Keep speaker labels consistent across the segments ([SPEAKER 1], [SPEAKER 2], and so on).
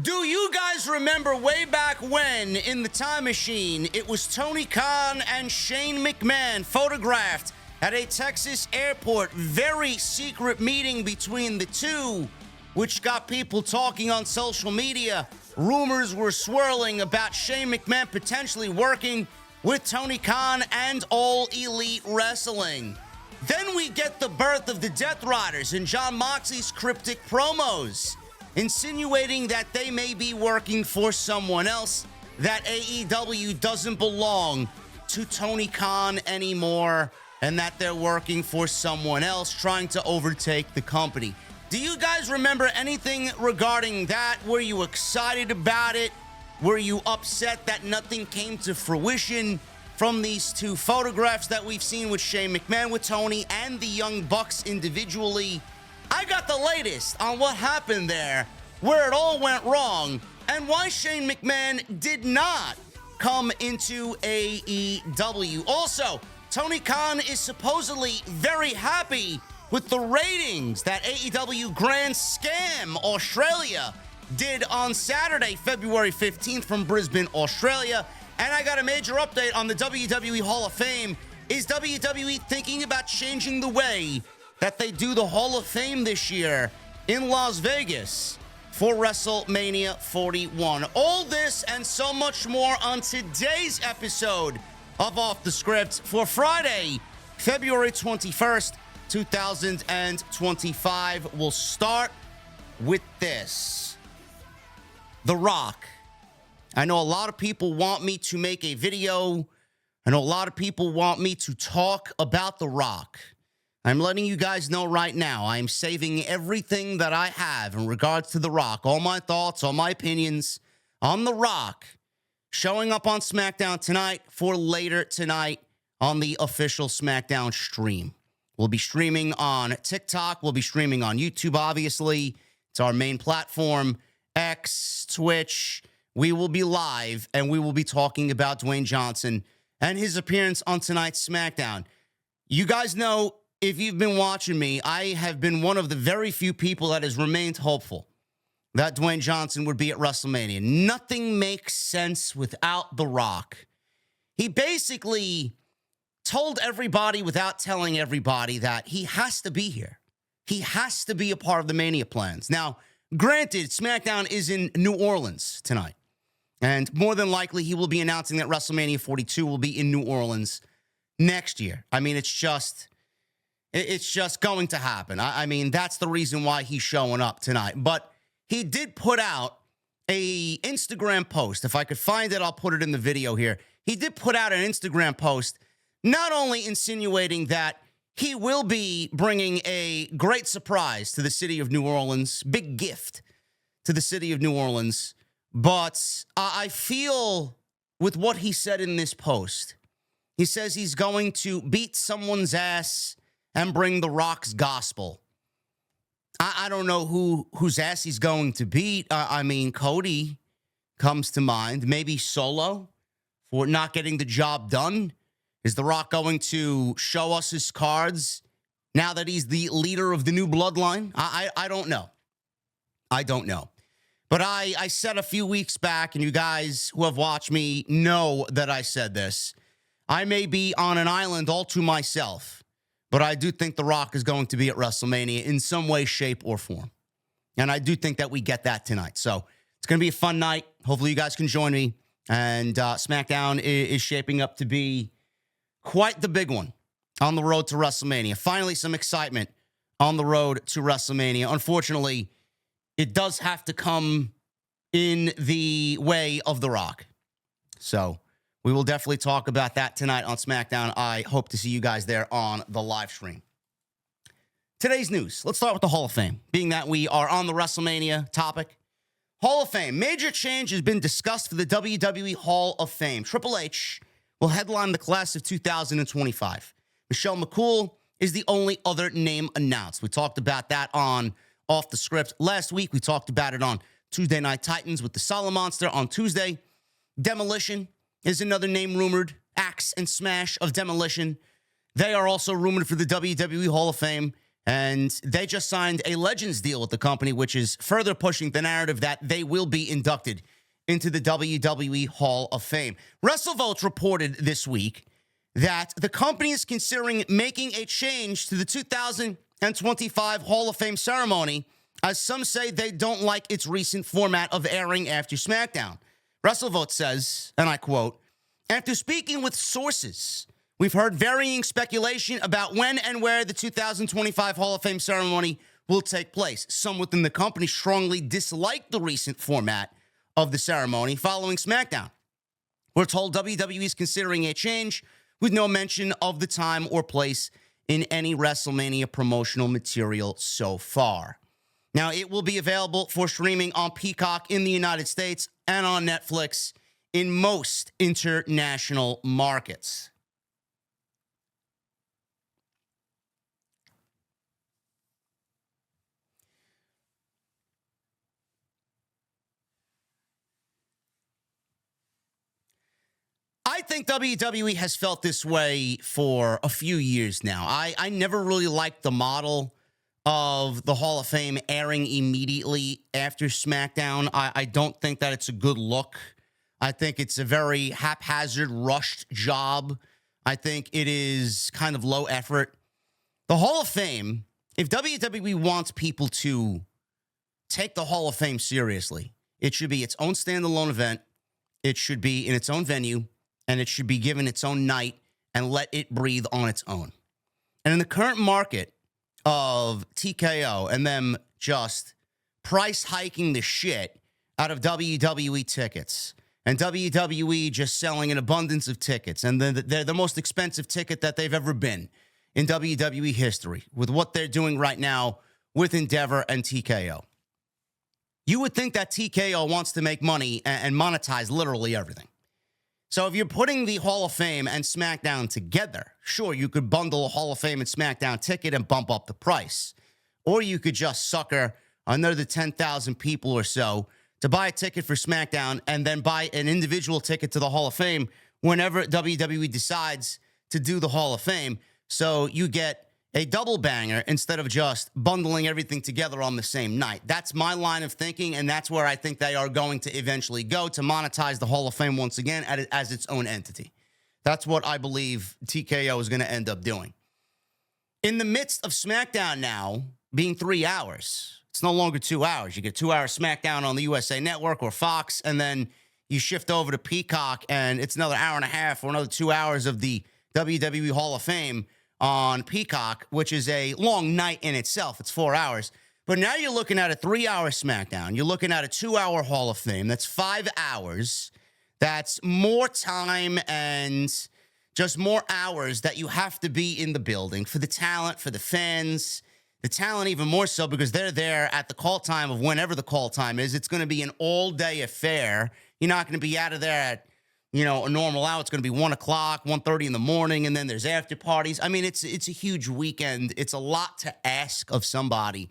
[SPEAKER 1] Do you guys remember way back when, in the time machine, it was Tony Khan and Shane McMahon photographed at a Texas airport? Very secret meeting between the two, which got people talking on social media. Rumors were swirling about Shane McMahon potentially working with Tony Khan and All Elite Wrestling. Then we get the birth of the Death Riders and Jon Moxley's cryptic promos, insinuating that they may be working for someone else, that AEW doesn't belong to Tony Khan anymore, and that they're working for someone else, trying to overtake the company. Do you guys remember anything regarding that? Were you excited about it? Were you upset that nothing came to fruition from these two photographs that we've seen with Shane McMahon, with Tony, and the Young Bucks individually? I got the latest on what happened there, where it all went wrong, and why Shane McMahon did not come into AEW. Also, Tony Khan is supposedly very happy with the ratings that AEW Grand Slam Australia did on Saturday, February 15th from Brisbane, Australia. And I got a major update on the WWE Hall of Fame. Is WWE thinking about changing the way that they do the Hall of Fame this year in Las Vegas for WrestleMania 41? All this and so much more on today's episode of Off the Script for Friday, February 21st, 2025. We'll start with this. The Rock. I know a lot of people want me to make a video. I know a lot of people want me to talk about The Rock. I'm letting you guys know right now, I am saving everything that I have in regards to The Rock, all my thoughts, all my opinions on The Rock, showing up on SmackDown tonight for later tonight on the official SmackDown stream. We'll be streaming on TikTok. We'll be streaming on YouTube, obviously. It's our main platform, X, Twitch. We will be live, and we will be talking about Dwayne Johnson and his appearance on tonight's SmackDown. You guys know, if you've been watching me, I have been one of the very few people that has remained hopeful that Dwayne Johnson would be at WrestleMania. Nothing makes sense without The Rock. He basically told everybody without telling everybody that he has to be here. He has to be a part of the Mania plans. Now, granted, SmackDown is in New Orleans tonight. And more than likely, he will be announcing that WrestleMania 42 will be in New Orleans next year. I mean, it's just going to happen. I mean, that's the reason why he's showing up tonight. But he did put out a Instagram post. If I could find it, I'll put it in the video here. He did put out an Instagram post, not only insinuating that he will be bringing a great surprise to the city of New Orleans, big gift to the city of New Orleans, but I feel with what he said in this post, he says he's going to beat someone's ass and bring The Rock's gospel. I don't know whose ass he's going to beat. I mean, Cody comes to mind. Maybe Solo for not getting the job done. Is The Rock going to show us his cards now that he's the leader of the new bloodline? I don't know. I don't know. But I said a few weeks back, and you guys who have watched me know that I said this. I may be on an island all to myself, but I do think The Rock is going to be at WrestleMania in some way, shape, or form. And I do think that we get that tonight. So it's going to be a fun night. Hopefully you guys can join me. And SmackDown is shaping up to be quite the big one on the road to WrestleMania. Finally, some excitement on the road to WrestleMania. Unfortunately, it does have to come in the way of The Rock. So we will definitely talk about that tonight on SmackDown. I hope to see you guys there on the live stream. Today's news. Let's start with the Hall of Fame, being that we are on the WrestleMania topic. Hall of Fame. Major change has been discussed for the WWE Hall of Fame. Triple H will headline the class of 2025. Michelle McCool is the only other name announced. We talked about that on Off the Script last week. We talked about it on Tuesday Night Titans with the Solid Monster on Tuesday. Demolition is another name rumored. Axe and Smash of Demolition. They are also rumored for the WWE Hall of Fame. And they just signed a Legends deal with the company, which is further pushing the narrative that they will be inducted into the WWE Hall of Fame. WrestleVotes reported this week that the company is considering making a change to the 2025 Hall of Fame ceremony, as some say they don't like its recent format of airing after SmackDown. WrestleVotes says, and I quote, "After speaking with sources, we've heard varying speculation about when and where the 2025 Hall of Fame ceremony will take place. Some within the company strongly dislike the recent format of the ceremony following SmackDown. We're told WWE is considering a change with no mention of the time or place in any WrestleMania promotional material so far." Now, it will be available for streaming on Peacock in the United States and on Netflix in most international markets. I think WWE has felt this way for a few years now. I never really liked the model of the Hall of Fame airing immediately after SmackDown. I don't think that it's a good look. I think it's a very haphazard, rushed job. I think it is kind of low effort. The Hall of Fame, if WWE wants people to take the Hall of Fame seriously, it should be its own standalone event. It should be in its own venue. And it should be given its own night and let it breathe on its own. And in the current market of TKO and them just price hiking the shit out of WWE tickets and WWE just selling an abundance of tickets, and they're the most expensive ticket that they've ever been in WWE history with what they're doing right now with Endeavor and TKO. You would think that TKO wants to make money and monetize literally everything. So if you're putting the Hall of Fame and SmackDown together, sure, you could bundle a Hall of Fame and SmackDown ticket and bump up the price. Or you could just sucker another 10,000 people or so to buy a ticket for SmackDown and then buy an individual ticket to the Hall of Fame whenever WWE decides to do the Hall of Fame. So you get a double banger instead of just bundling everything together on the same night. That's my line of thinking, and that's where I think they are going to eventually go to monetize the Hall of Fame once again as its own entity. That's what I believe TKO is going to end up doing. In the midst of SmackDown now being 3 hours, it's no longer 2 hours. You get 2 hours SmackDown on the USA Network or Fox, and then you shift over to Peacock, and it's another hour and a half or another 2 hours of the WWE Hall of Fame on Peacock, which is a long night in itself. It's 4 hours. But now you're looking at a 3-hour SmackDown. You're looking at a 2-hour Hall of Fame. That's 5 hours. That's more time and just more hours that you have to be in the building for the talent, for the fans. The talent even more so because they're there at the call time of whenever the call time is. It's going to be an all-day affair. You're not going to be out of there at a normal hour. It's going to be 1 o'clock, 1:30 in the morning, and then there's after parties. I mean, it's a huge weekend. It's a lot to ask of somebody.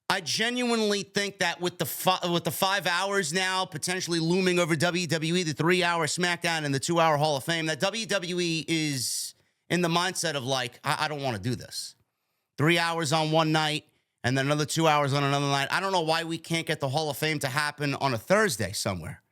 [SPEAKER 1] I genuinely think that with the 5 hours now potentially looming over WWE, the 3-hour SmackDown and the 2-hour Hall of Fame, that WWE is in the mindset of like, I don't want to do this. 3 hours on one night and then another 2 hours on another night. I don't know why we can't get the Hall of Fame to happen on a Thursday somewhere.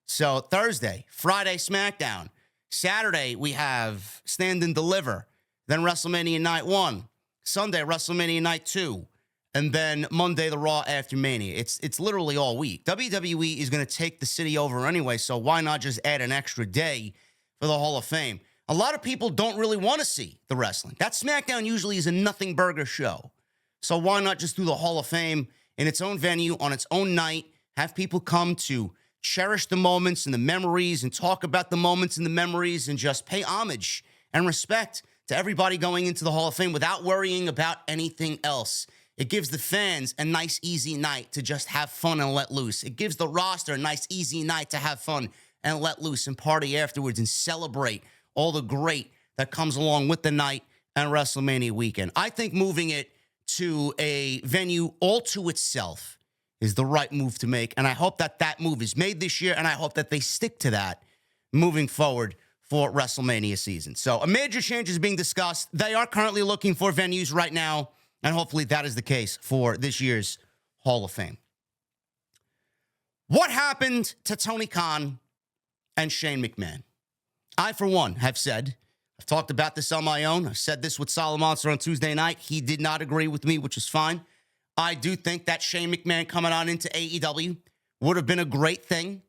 [SPEAKER 1] So Thursday, Friday, SmackDown. Saturday, we have Stand and Deliver. Then WrestleMania Night 1. Sunday, WrestleMania Night 2. And then Monday, the Raw after Mania. It's literally all week. WWE is going to take the city over anyway, so why not just add an extra day for the Hall of Fame? A lot of people don't really want to see the wrestling. That SmackDown usually is a nothing burger show. So why not just do the Hall of Fame in its own venue, on its own night, have people come to cherish the moments and the memories and talk about the moments and the memories and just pay homage and respect to everybody going into the Hall of Fame without worrying about anything else. It gives the fans a nice, easy night to just have fun and let loose. It gives the roster a nice, easy night to have fun and let loose and party afterwards and celebrate all the great that comes along with the night and WrestleMania weekend. I think moving it to a venue all to itself is the right move to make. And I hope that that move is made this year, and I hope that they stick to that moving forward for WrestleMania season. So a major change is being discussed. They are currently looking for venues right now. And hopefully that is the case for this year's Hall of Fame. What happened to Tony Khan and Shane McMahon? I, for one, have said, I've talked about this on my own. I said this with Solid Monster on Tuesday night. He did not agree with me, which is fine. I do think that Shane McMahon coming on into AEW would have been a great thing.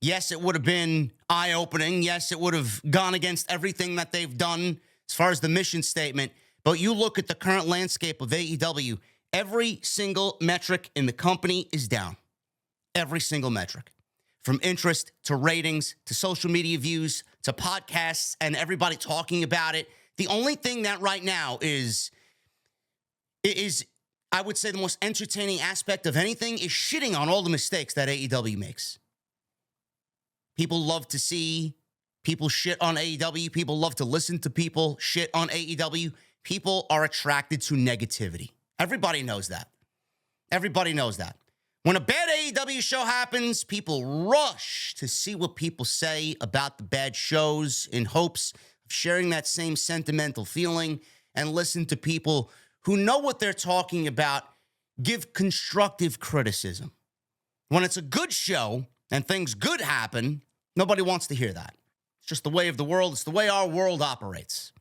[SPEAKER 1] Yes, it would have been eye-opening. Yes, it would have gone against everything that they've done as far as the mission statement. But you look at the current landscape of AEW, every single metric in the company is down. Every single metric. From interest to ratings to social media views to podcasts and everybody talking about it. The only thing that right now is I would say the most entertaining aspect of anything is shitting on all the mistakes that AEW makes. People love to see people shit on AEW. People love to listen to people shit on AEW. People are attracted to negativity. Everybody knows that. Everybody knows that. When a bad AEW show happens, people rush to see what people say about the bad shows in hopes of sharing that same sentimental feeling and listen to people who know what they're talking about give constructive criticism. When it's a good show and things good happen, nobody wants to hear that. It's just the way of the world. It's the way our world operates.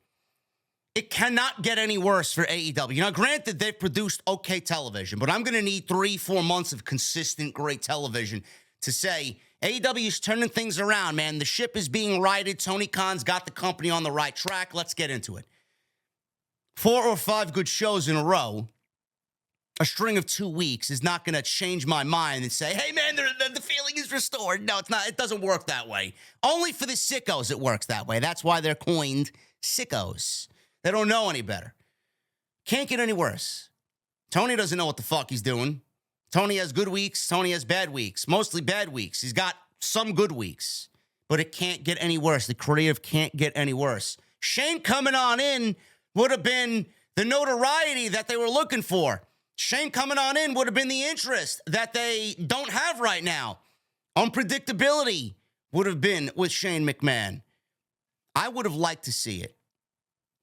[SPEAKER 1] It cannot get any worse for AEW. Now, granted, they've produced okay television, but I'm going to need 3-4 months of consistent great television to say AEW is turning things around, man. The ship is being righted. Tony Khan's got the company on the right track. Let's get into it. 4 or 5 good shows in a row, a string of 2 weeks is not going to change my mind and say, hey, man, the feeling is restored. No, it's not. It doesn't work that way. Only for the sickos it works that way. That's why they're coined sickos. They don't know any better. Can't get any worse. Tony doesn't know what the fuck he's doing. Tony has good weeks. Tony has bad weeks. Mostly bad weeks. He's got some good weeks. But it can't get any worse. The creative can't get any worse. Shane coming on in would have been the notoriety that they were looking for. Shane coming on in would have been the interest that they don't have right now. Unpredictability would have been with Shane McMahon. I would have liked to see it.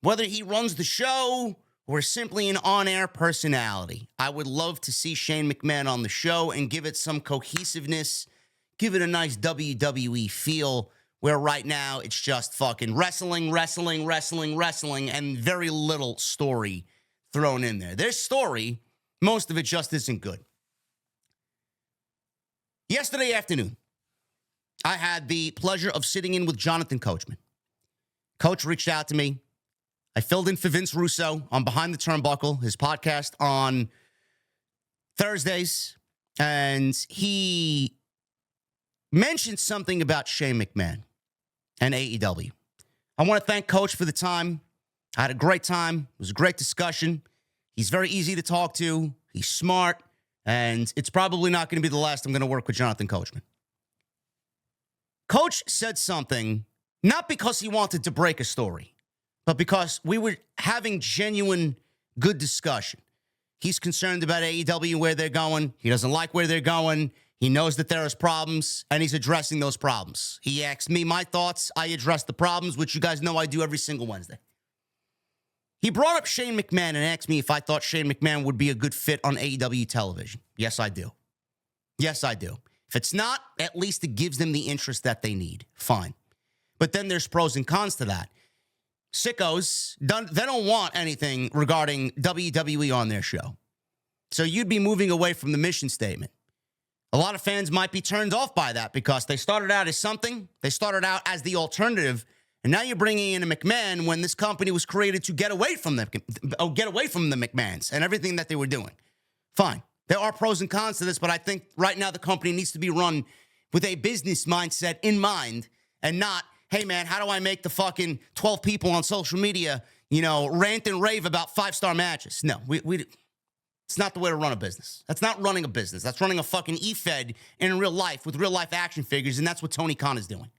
[SPEAKER 1] Whether he runs the show or simply an on-air personality, I would love to see Shane McMahon on the show and give it some cohesiveness, give it a nice WWE feel, where right now it's just fucking wrestling, and very little story thrown in there. There's story, most of it just isn't good. Yesterday afternoon, I had the pleasure of sitting in with Jonathan Coachman. Coach reached out to me. I filled in for Vince Russo on Behind the Turnbuckle, his podcast on Thursdays, and he mentioned something about Shane McMahon and AEW. I want to thank Coach for the time. I had a great time. It was a great discussion. He's very easy to talk to. He's smart, and it's probably not going to be the last I'm going to work with Jonathan Coachman. Coach said something, not because he wanted to break a story, but because we were having genuine good discussion. He's concerned about AEW, where they're going. He doesn't like where they're going. He knows that there is problems, and he's addressing those problems. He asked me my thoughts. I address the problems, which you guys know I do every single Wednesday. He brought up Shane McMahon and asked me if I thought Shane McMahon would be a good fit on AEW television. Yes, I do. Yes, I do. If it's not, at least it gives them the interest that they need. Fine. But then there's pros and cons to that. Sickos, they don't want anything regarding WWE on their show. So you'd be moving away from the mission statement. A lot of fans might be turned off by that because they started out as something. They started out as the alternative. And now you're bringing in a McMahon when this company was created to get away from the McMahons and everything that they were doing. Fine. There are pros and cons to this, but I think right now the company needs to be run with a business mindset in mind and not, hey, man, how do I make the fucking 12 people on social media, rant and rave about 5-star matches? No, it's not the way to run a business. That's not running a business. That's running a fucking e-fed in real life with real-life action figures, and that's what Tony Khan is doing.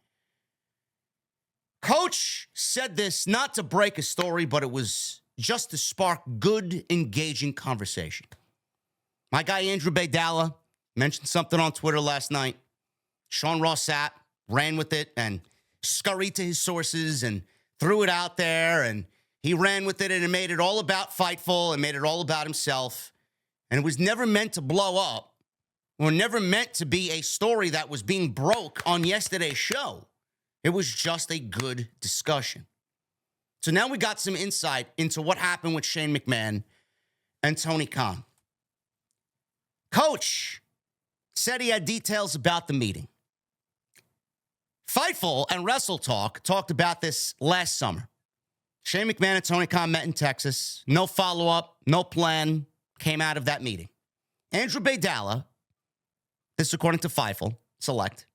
[SPEAKER 1] Coach said this not to break a story, but it was just to spark good, engaging conversation. My guy Andrew Baydala mentioned something on Twitter last night. Sean Ross Sapp ran with it and scurried to his sources and threw it out there. And He ran with it and made it all about Fightful and made it all about himself. And it was never meant to blow up or never meant to be a story that was being broke on yesterday's show. It was just a good discussion. So now we got some insight into what happened with Shane McMahon and Tony Khan. Coach said he had details about the meeting. Fightful and Wrestle Talk talked about this last summer. Shane McMahon and Tony Khan met in Texas. No follow-up, no plan came out of that meeting. Andrew Baydala, this according to Fightful Select,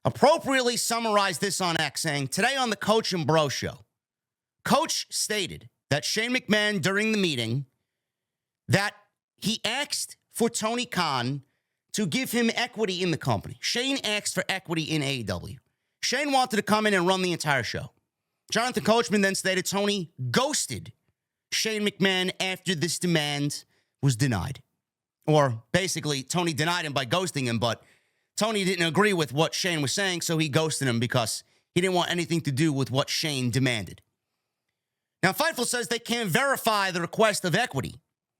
[SPEAKER 1] appropriately summarized this on X, saying, today on the Coach and Bro Show, Coach stated that Shane McMahon during the meeting that he asked for Tony Khan to give him equity in the company. Shane asked for equity in AEW. Shane wanted to come in and run the entire show. Jonathan Coachman then stated Tony ghosted Shane McMahon after this demand was denied. Or basically, Tony denied him by ghosting him, but Tony didn't agree with what Shane was saying, so he ghosted him because he didn't want anything to do with what Shane demanded. Now, Fightful says they can't verify the request of equity.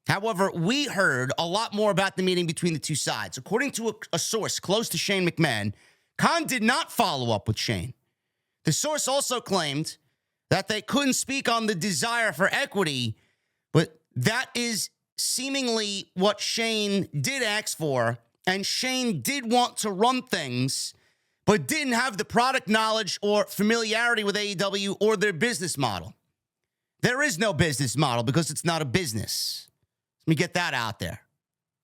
[SPEAKER 1] However, we heard a lot more about the meeting between the two sides. According to a source close to Shane McMahon, Khan did not follow up with Shane. The source also claimed that they couldn't speak on the desire for equity, but that is seemingly what Shane did ask for, and Shane did want to run things, but didn't have the product knowledge or familiarity with AEW or their business model. There is no business model because it's not a business. Let me get that out there.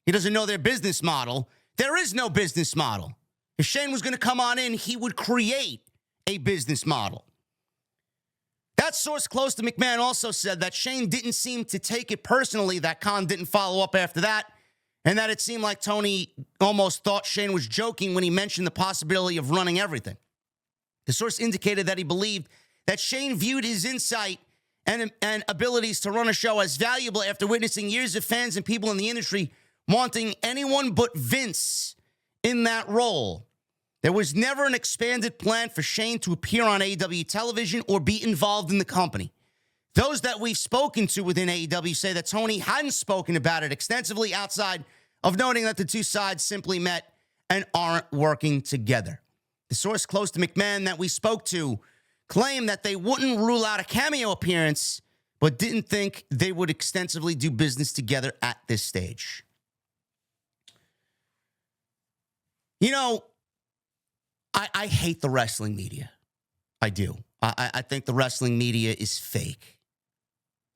[SPEAKER 1] He doesn't know their business model. There is no business model. If Shane was going to come on in, he would create a business model. That source close to McMahon also said that Shane didn't seem to take it personally that Khan didn't follow up after that, and that it seemed like Tony almost thought Shane was joking when he mentioned the possibility of running everything. The source indicated that he believed that Shane viewed his insight and abilities to run a show as valuable after witnessing years of fans and people in the industry wanting anyone but Vince in that role. There was never an expanded plan for Shane to appear on AEW television or be involved in the company. Those that we've spoken to within AEW say that Tony hadn't spoken about it extensively outside of noting that the two sides simply met and aren't working together. The source close to McMahon that we spoke to claimed that they wouldn't rule out a cameo appearance, but didn't think they would extensively do business together at this stage. You know, I hate the wrestling media. I do. I think the wrestling media is fake.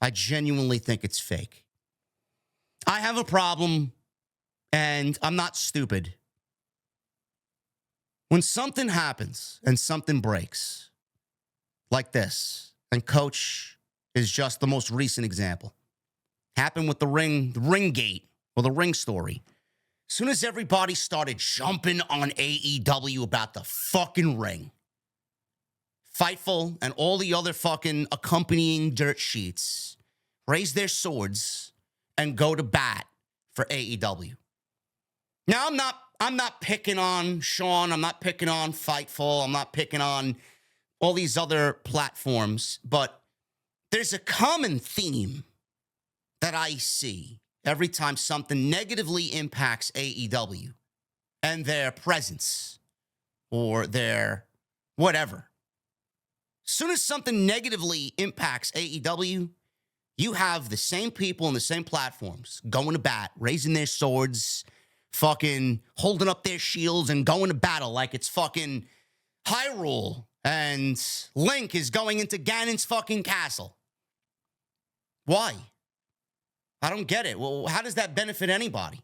[SPEAKER 1] I genuinely think it's fake. I have a problem, and I'm not stupid. When something happens and something breaks, like this, and Coach is just the most recent example. Happened with the ring gate, or the ring story. As soon as everybody started jumping on AEW about the fucking ring, Fightful and all the other fucking accompanying dirt sheets raise their swords and go to bat for AEW. Now, I'm not picking on Sean. I'm not picking on Fightful. I'm not picking on all these other platforms, but there's a common theme that I see every time something negatively impacts AEW and their presence or their whatever. As soon as something negatively impacts AEW, you have the same people on the same platforms going to bat, raising their swords, fucking holding up their shields and going to battle like it's fucking Hyrule and Link is going into Ganon's fucking castle. Why? I don't get it. Well, how does that benefit anybody?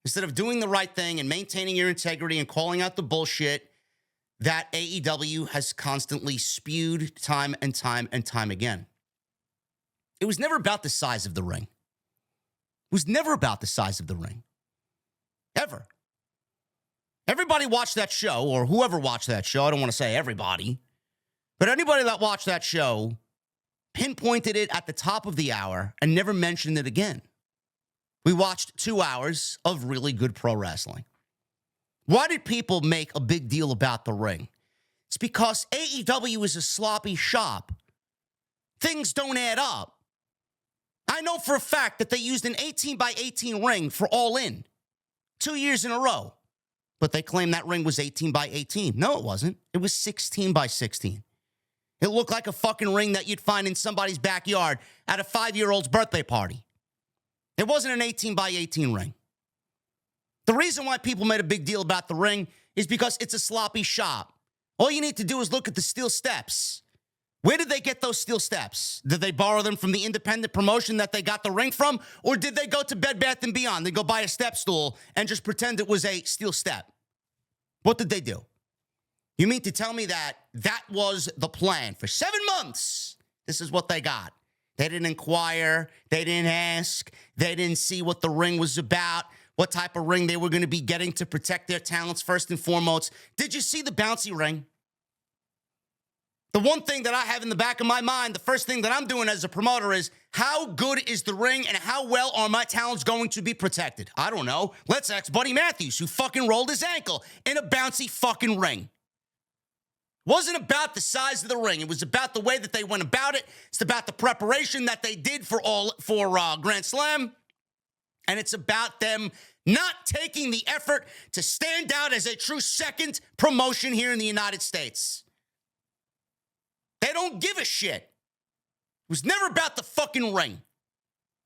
[SPEAKER 1] Instead of doing the right thing and maintaining your integrity and calling out the bullshit that AEW has constantly spewed time and time and time again. It was never about the size of the ring. It was never about the size of the ring. Ever. Everybody watched that show, or whoever watched that show, I don't want to say everybody, but anybody that watched that show pinpointed it at the top of the hour and never mentioned it again. We watched 2 hours of really good pro wrestling. Why did people make a big deal about the ring? It's because AEW is a sloppy shop. things don't add up. I know for a fact that they used an 18 by 18 ring for All In 2 years in a row. But they claim that ring was 18 by 18. No, it wasn't. It was 16 by 16. It looked like a fucking ring that you'd find in somebody's backyard at a 5-year-old's birthday party. It wasn't an 18 by 18 ring. The reason why people made a big deal about the ring is because it's a sloppy shop. All you need to do is look at the steel steps. Where did they get those steel steps? Did they borrow them from the independent promotion that they got the ring from? Or did they go to Bed Bath & Beyond? They go buy a step stool and just pretend it was a steel step? What did they do? You mean to tell me that that was the plan for 7 months? This is what they got. They didn't inquire. They didn't ask. They didn't see what the ring was about, what type of ring they were going to be getting to protect their talents first and foremost. Did you see the bouncy ring? The one thing that I have in the back of my mind, the first thing that I'm doing as a promoter is, how good is the ring and how well are my talents going to be protected? I don't know. Let's ask Buddy Matthews, who fucking rolled his ankle in a bouncy fucking ring. Wasn't about the size of the ring. It was about the way that they went about it. It's about the preparation that they did for Grand Slam. And it's about them not taking the effort to stand out as a true second promotion here in the United States. They don't give a shit. It was never about the fucking ring.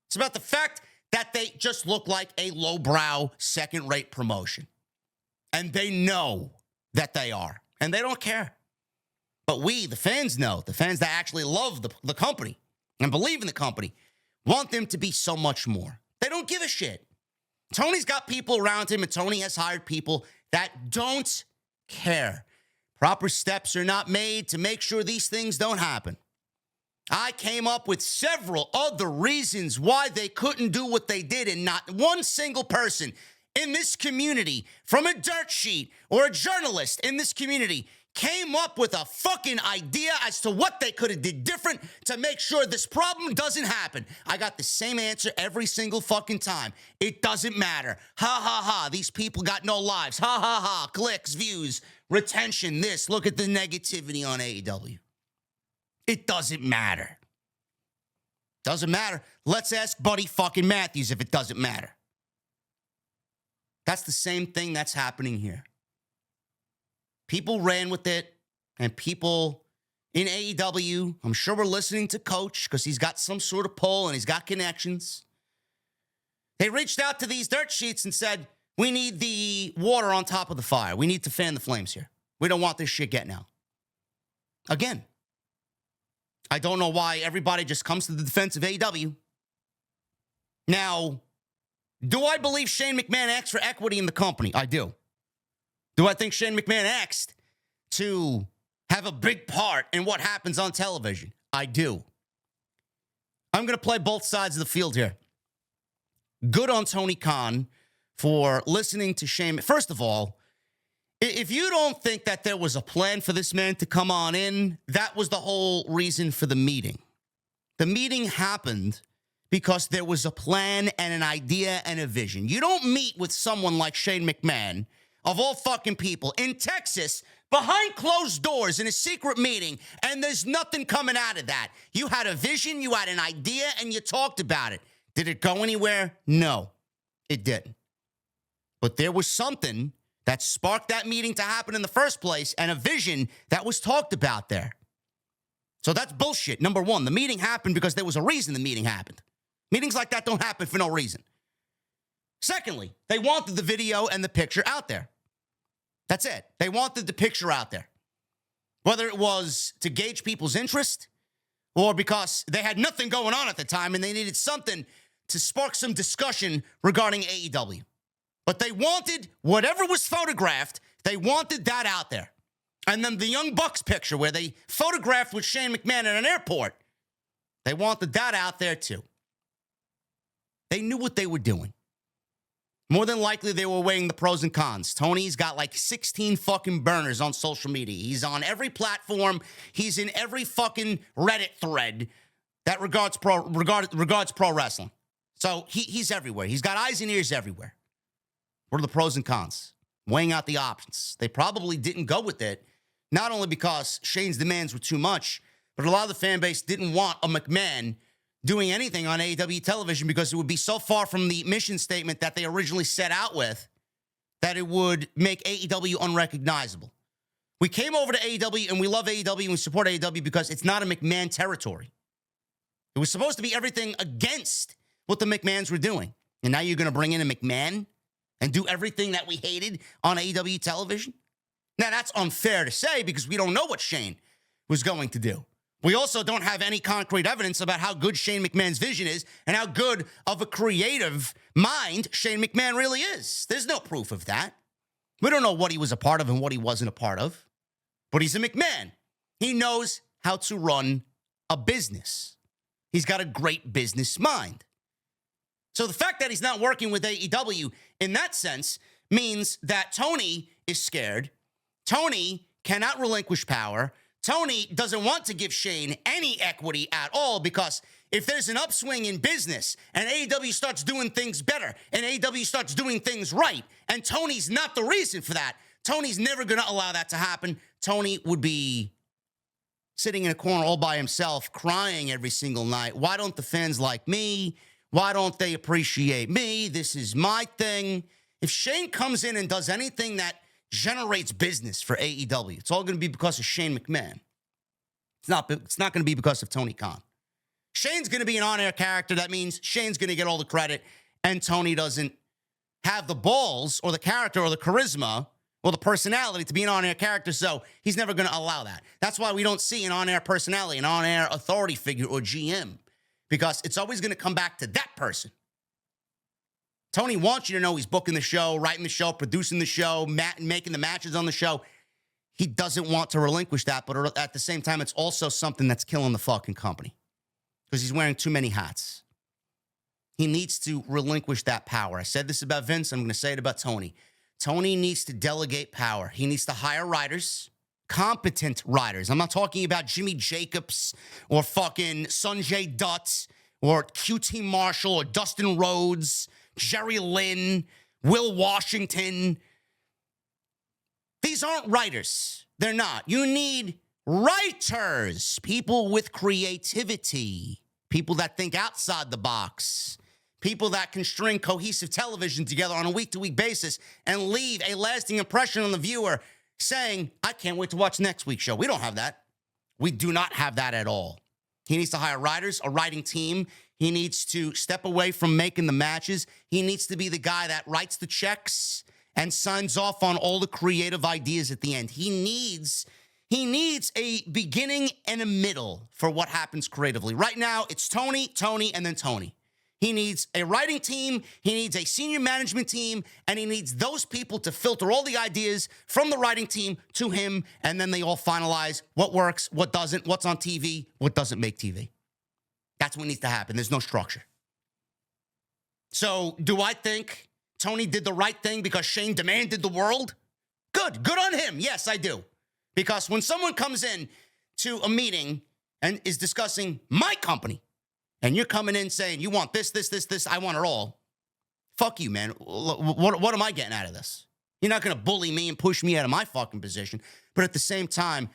[SPEAKER 1] It's about the fact that they just look like a lowbrow, second-rate promotion. And they know that they are. And they don't care. But we, the fans, know. The fans that actually love the company and believe in the company want them to be so much more. They don't give a shit. Tony's got people around him, and Tony has hired people that don't care. Proper steps are not made to make sure these things don't happen. I came up with several other reasons why they couldn't do what they did, and not one single person in this community, from a dirt sheet or a journalist in this community, came up with a fucking idea as to what they could have did different to make sure this problem doesn't happen. I got the same answer every single fucking time. It doesn't matter. Ha, ha, ha. These people got no lives. Ha, ha, ha. Clicks, views, retention, this. Look at the negativity on AEW. It doesn't matter. Doesn't matter. Let's ask Buddy fucking Matthews if it doesn't matter. That's the same thing that's happening here. People ran with it, and people in AEW, I'm sure we're listening to Coach because he's got some sort of pull and he's got connections. They reached out to these dirt sheets and said, we need the water on top of the fire. We need to fan the flames here. We don't want this shit getting out. Again, I don't know why everybody just comes to the defense of AEW. Now, do I believe Shane McMahon asked for equity in the company? I do. Do I think Shane McMahon asked to have a big part in what happens on television? I do. I'm going to play both sides of the field here. Good on Tony Khan for listening to Shane. First of all, if you don't think that there was a plan for this man to come on in, that was the whole reason for the meeting. The meeting happened because there was a plan and an idea and a vision. You don't meet with someone like Shane McMahon, of all fucking people, in Texas, behind closed doors in a secret meeting, and there's nothing coming out of that. You had a vision, you had an idea, and you talked about it. Did it go anywhere? No, it didn't. But there was something that sparked that meeting to happen in the first place, and a vision that was talked about there. So that's bullshit. Number one, the meeting happened because there was a reason the meeting happened. Meetings like that don't happen for no reason. Secondly, they wanted the video and the picture out there. That's it. They wanted the picture out there. Whether it was to gauge people's interest or because they had nothing going on at the time and they needed something to spark some discussion regarding AEW. But they wanted whatever was photographed, they wanted that out there. And then the Young Bucks picture where they photographed with Shane McMahon at an airport, they wanted that out there too. They knew what they were doing. More than likely, they were weighing the pros and cons. Tony's got like 16 fucking burners on social media. He's on every platform. He's in every fucking Reddit thread that regards pro wrestling. So he's everywhere. He's got eyes and ears everywhere. What are the pros and cons? Weighing out the options. They probably didn't go with it, not only because Shane's demands were too much, But a lot of the fan base didn't want a McMahon doing anything on AEW television because it would be so far from the mission statement that they originally set out with that it would make AEW unrecognizable. We came over to AEW and we love AEW and we support AEW because it's not a McMahon territory. It was supposed to be everything against what the McMahons were doing. And now you're going to bring in a McMahon and do everything that we hated on AEW television? Now, that's unfair to say because we don't know what Shane was going to do. We also don't have any concrete evidence about how good Shane McMahon's vision is and how good of a creative mind Shane McMahon really is. There's no proof of that. We don't know what he was a part of and what he wasn't a part of. But he's a McMahon. He knows how to run a business. He's got a great business mind. So the fact that he's not working with AEW in that sense means that Tony is scared. Tony cannot relinquish power. Tony doesn't want to give Shane any equity at all because if there's an upswing in business and AEW starts doing things better and AEW starts doing things right, and Tony's not the reason for that, Tony's never going to allow that to happen. Tony would be sitting in a corner all by himself, crying every single night. Why don't the fans like me? Why don't they appreciate me? This is my thing. If Shane comes in and does anything that generates business for AEW, it's all going to be because of Shane McMahon. It's not going to be because of Tony Khan. Shane's going to be an on-air character. That means Shane's going to get all the credit, and Tony doesn't have the balls or the character or the charisma or the personality to be an on-air character, so he's never going to allow that. That's why we don't see an on-air personality, an on-air authority figure or GM, because it's always going to come back to that person. Tony wants you to know he's booking the show, writing the show, producing the show, making the matches on the show. He doesn't want to relinquish that, but at the same time, it's also something that's killing the fucking company because he's wearing too many hats. He needs to relinquish that power. I said this about Vince. I'm going to say it about Tony. Tony needs to delegate power. He needs to hire writers, competent writers. I'm not talking about Jimmy Jacobs or fucking Sanjay Dutt or QT Marshall or Dustin Rhodes, Jerry Lynn, Will Washington. These aren't writers. They're not. You need writers, people with creativity, people that think outside the box, people that can string cohesive television together on a week-to-week basis and leave a lasting impression on the viewer saying, I can't wait to watch next week's show. We don't have that. We do not have that at all. He needs to hire writers, a writing team. He needs to step away from making the matches. He needs to be the guy that writes the checks and signs off on all the creative ideas at the end. He needs a beginning and a middle for what happens creatively. Right now, it's Tony, and then Tony. He needs a writing team, he needs a senior management team, and he needs those people to filter all the ideas from the writing team to him, and then they all finalize what works, what doesn't, what's on TV, what doesn't make TV. That's what needs to happen. There's no structure. So, do I think Tony did the right thing because Shane demanded the world? Good on him. Yes, I do. Because when someone comes in to a meeting and is discussing my company, and you're coming in saying, you want this, I want it all. Fuck you, man. What am I getting out of this? You're not going to bully me and push me out of my fucking position. But at the same time,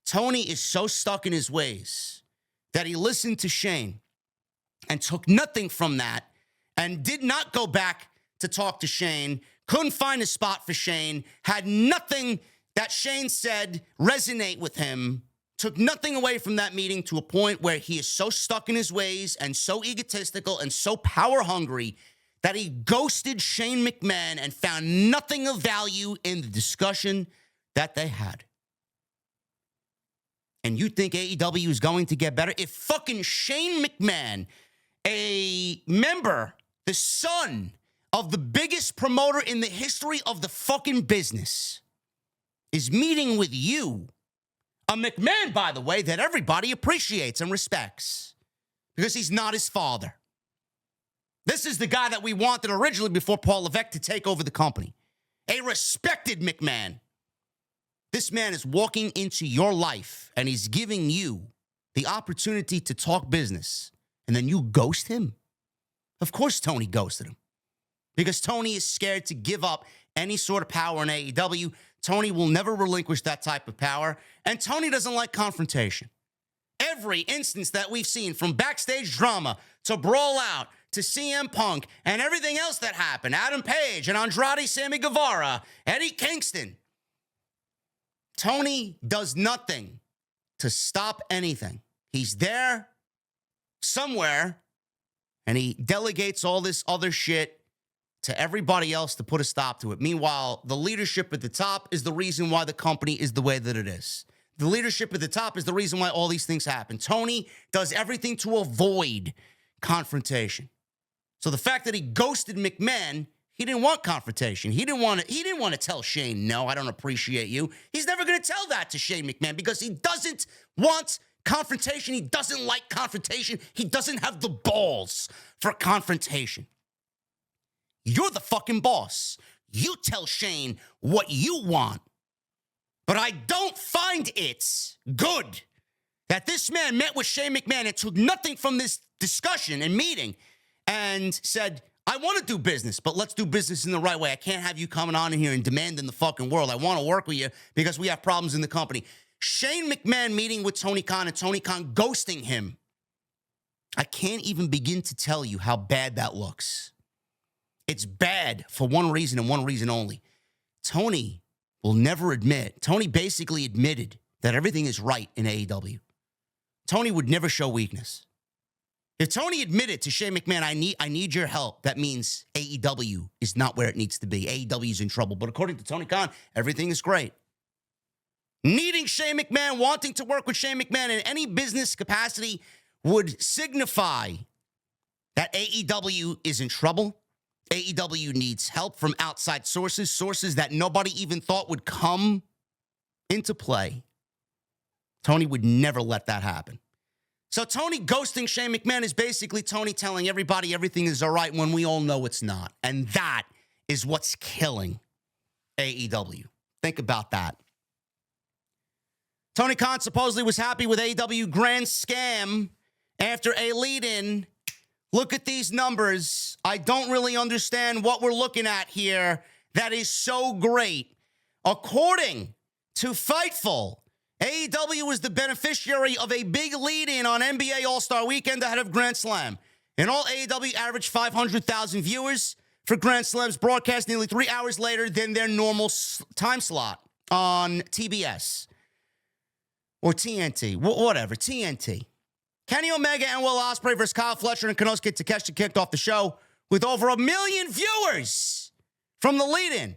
[SPEAKER 1] Tony is so stuck in his ways that he listened to Shane and took nothing from that and did not go back to talk to Shane, couldn't find a spot for Shane, had nothing that Shane said resonate with him, took nothing away from that meeting to a point where he is so stuck in his ways and so egotistical and so power hungry that he ghosted Shane McMahon and found nothing of value in the discussion that they had. And you think AEW is going to get better? If fucking Shane McMahon, a member, the son of the biggest promoter in the history of the fucking business, is meeting with you, a McMahon, by the way, that everybody appreciates and respects because he's not his father. This is the guy that we wanted originally before Paul Levesque to take over the company. A respected McMahon. This man is walking into your life and he's giving you the opportunity to talk business, and then you ghost him? Of course Tony ghosted him because Tony is scared to give up any sort of power in AEW. Tony will never relinquish that type of power, and Tony doesn't like confrontation. every instance that we've seen, from backstage drama to Brawl Out to CM Punk and everything else that happened, Adam Page and Andrade Sammy Guevara, Eddie Kingston, Tony does nothing to stop anything. He's there somewhere, and he delegates all this other shit to everybody else to put a stop to it. Meanwhile, the leadership at the top is the reason why the company is the way that it is. The leadership at the top is the reason why all these things happen. Tony does everything to avoid confrontation. So the fact that he ghosted McMahon, he didn't want confrontation. He didn't want to tell Shane, no, I don't appreciate you. He's never going to tell that to Shane McMahon because he doesn't want confrontation. He doesn't like confrontation. He doesn't have the balls for confrontation. You're the fucking boss. You tell Shane what you want. But I don't find it good that this man met with Shane McMahon and took nothing from this discussion and meeting and said, I want to do business, but let's do business in the right way. I can't have you coming on in here and demanding the fucking world. I want to work with you because we have problems in the company. Shane McMahon meeting with Tony Khan and Tony Khan ghosting him. I can't even begin to tell you how bad that looks. It's bad for one reason and one reason only. Tony will never admit. Tony basically admitted that everything is right in AEW. Tony would never show weakness. If Tony admitted to Shane McMahon, I need your help, that means AEW is not where it needs to be. AEW is in trouble. But according to Tony Khan, everything is great. Needing Shane McMahon, wanting to work with Shane McMahon in any business capacity would signify that AEW is in trouble. AEW needs help from outside sources that nobody even thought would come into play. Tony would never let that happen. So Tony ghosting Shane McMahon is basically Tony telling everybody everything is all right when we all know it's not. And that is what's killing AEW. Think about that. Tony Khan supposedly was happy with AEW Grand Slam after a lead-in. Look at these numbers. I don't really understand what we're looking at here. That is so great. According to Fightful, AEW was the beneficiary of a big lead-in on NBA All-Star Weekend ahead of Grand Slam. In all, AEW averaged 500,000 viewers for Grand Slam's broadcast nearly 3 hours later than their normal time slot on TBS. Or TNT, whatever, TNT. Kenny Omega and Will Ospreay versus Kyle Fletcher and Konosuke Takeshita kicked off the show with over 1 million viewers from the lead-in.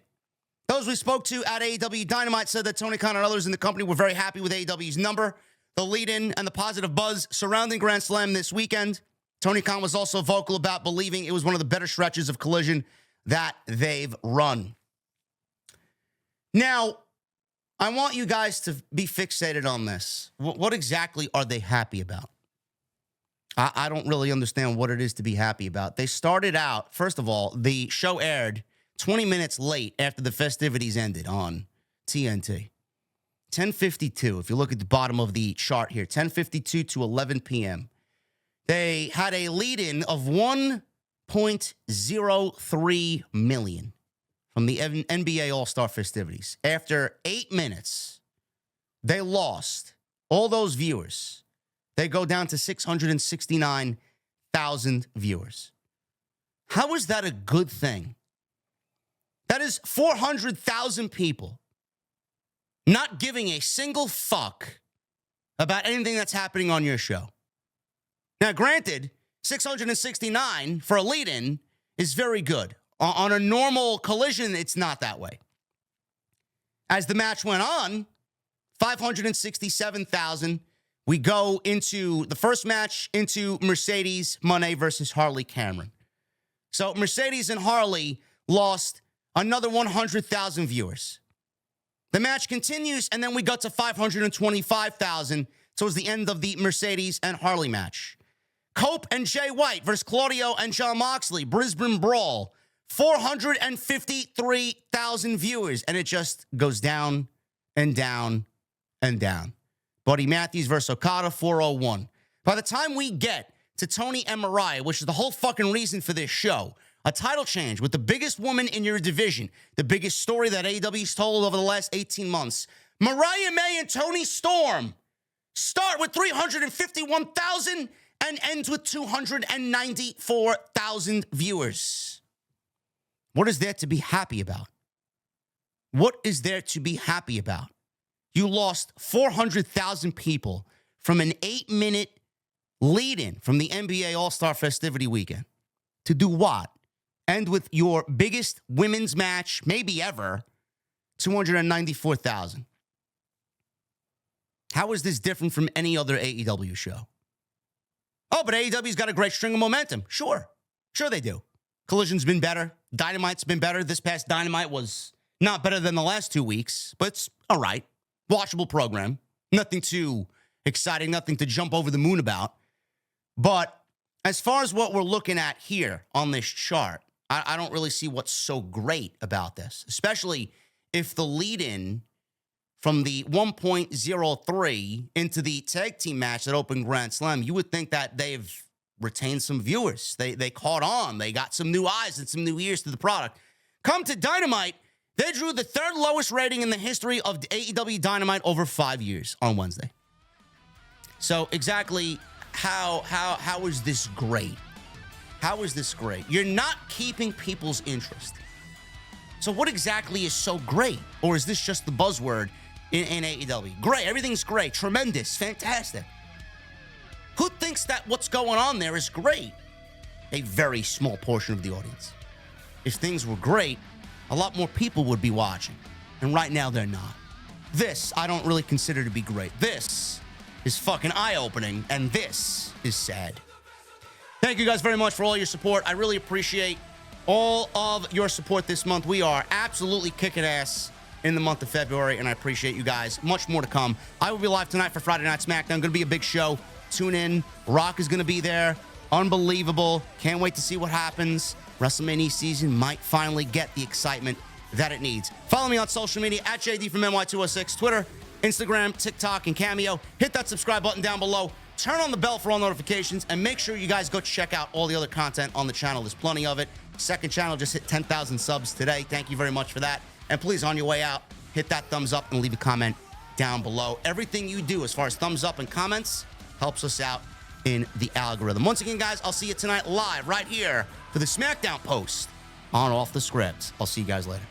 [SPEAKER 1] Those we spoke to at AEW Dynamite said that Tony Khan and others in the company were very happy with AEW's number, the lead-in, and the positive buzz surrounding Grand Slam this weekend. Tony Khan was also vocal about believing it was one of the better stretches of Collision that they've run. Now, I want you guys to be fixated on this. What exactly are they happy about? I don't really understand what it is to be happy about. They started out, first of all, the show aired 20 minutes late after the festivities ended on TNT. 10:52, if you look at the bottom of the chart here, 10:52 to 11 p.m. They had a lead-in of 1.03 million from the NBA All-Star festivities. After 8 minutes, they lost all those viewers. They go down to 669,000 viewers. How is that a good thing? That is 400,000 people not giving a single fuck about anything that's happening on your show. Now, granted, 669 for a lead-in is very good. On a normal Collision, it's not that way. As the match went on, 567,000. We go into the first match into Mercedes Moné versus Harley Cameron. So Mercedes and Harley lost another 100,000 viewers. The match continues, and then we got to 525,000 towards the end of the Mercedes and Harley match. Cope and Jay White versus Claudio and Jon Moxley, Brisbane Brawl, 453,000 viewers, and it just goes down and down and down. Buddy Matthews versus Okada, 401. By the time we get to Tony and Mariah, which is the whole fucking reason for this show, a title change with the biggest woman in your division, the biggest story that AEW's told over the last 18 months, Mariah May and Toni Storm start with 351,000 and ends with 294,000 viewers. What is there to be happy about? What is there to be happy about? You lost 400,000 people from an 8-minute lead-in from the NBA All-Star festivity weekend. To do what? End with your biggest women's match, maybe ever, 294,000. How is this different from any other AEW show? Oh, but AEW's got a great string of momentum. Sure they do. Collision's been better. Dynamite's been better. This past Dynamite was not better than the last 2 weeks, but it's all right. Watchable program. Nothing too exciting, nothing to jump over the moon about. But as far as what we're looking at here on this chart, I don't really see what's so great about this, especially if the lead-in from the 1.03 into the tag team match that opened Grand Slam, you would think that they've retained some viewers. They caught on. They got some new eyes and some new ears to the product. Come to Dynamite, they drew the third lowest rating in the history of AEW Dynamite over 5 years on Wednesday. So exactly how is this great? How is this great? You're not keeping people's interest. So what exactly is so great? Or is this just the buzzword in AEW? Great, everything's great, tremendous, fantastic. Who thinks that what's going on there is great? A very small portion of the audience. If things were great, a lot more people would be watching. And right now, they're not. This, I don't really consider to be great. This is fucking eye-opening, and this is sad. Thank you guys very much for all your support. I really appreciate all of your support this month. We are absolutely kicking ass in the month of February, and I appreciate you guys. Much more to come. I will be live tonight for Friday Night SmackDown. Going to be a big show. Tune in. Rock is going to be there. Unbelievable. Can't wait to see what happens. WrestleMania season might finally get the excitement that it needs. Follow me on social media at JD from NY206, Twitter, Instagram, TikTok, and Cameo. Hit that subscribe button down below. Turn on the bell for all notifications, and make sure you guys go check out all the other content on the channel. There's plenty of it. Second channel just hit 10,000 subs today. Thank you very much for that. And please, on your way out, hit that thumbs up and leave a comment down below. Everything you do as far as thumbs up and comments helps us out in the algorithm. Once again, guys, I'll see you tonight live right here for the SmackDown post on Off the Script. I'll see you guys later.